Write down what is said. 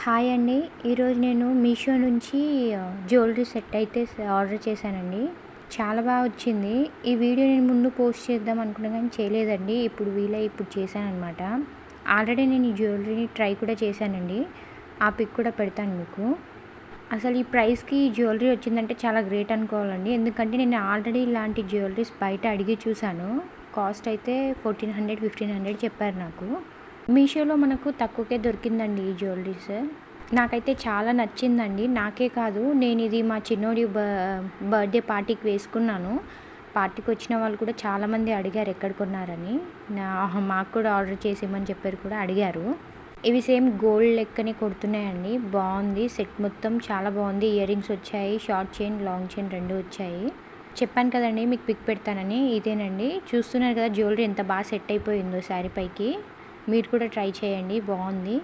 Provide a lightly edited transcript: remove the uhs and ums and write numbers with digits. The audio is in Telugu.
హాయ్ అండి. ఈరోజు నేను మీషో నుంచి జ్యువెలరీ సెట్ అయితే ఆర్డర్ చేశానండి. చాలా బాగా వచ్చింది. ఈ వీడియో నేను ముందు పోస్ట్ చేద్దాం అనుకున్నా కానీ చేయలేదండి. ఇప్పుడు చేశాననమాట. ఆల్రెడీ నేను ఈ జ్యువెలరీని ట్రై కూడా చేశానండి. ఆ పిక్ కూడా పెడతాను మీకు. అసలు ఈ ప్రైస్‌కి ఈ జ్యువెలరీ వచ్చిందంటే చాలా గ్రేట్ అనుకోవాలండి. ఎందుకంటే నేను ఆల్రెడీ ఇలాంటి జ్యువెలరీస్ బయట అడిగి చూశాను. కాస్ట్ అయితే 1400, 1500 చెప్పారు నాకు. మీషోలో మనకు తక్కువకే దొరికిందండి ఈ జ్యువెలరీస్. నాకైతే చాలా నచ్చిందండి. నాకే కాదు, నేను ఇది మా చిన్నోడి బర్త్‌డే పార్టీకి వేసుకున్నాను. పార్టీకి వచ్చిన వాళ్ళు కూడా చాలామంది అడిగారు ఎక్కడ కొన్నారని. మాకు కూడా ఆర్డర్ చేసి ఇమ్మని చెప్పారు కూడా అడిగారు. ఇవి సేమ్ గోల్డ్ లెక్కనే కొడుతున్నాయండి. బాగుంది. సెట్ మొత్తం చాలా బాగుంది. ఇయర్ రింగ్స్ వచ్చాయి. షార్ట్ చైన్, లాంగ్ చైన్ 2 వచ్చాయి. చెప్పాను కదండీ మీకు పిక్ పెడతానని. ఇదేనండి. చూస్తున్నారు కదా జ్యువెలరీ ఎంత బాగా సెట్ అయిపోయిందో శారీ పైకి. మీరు కూడా ట్రై చేయండి. బాగుంది.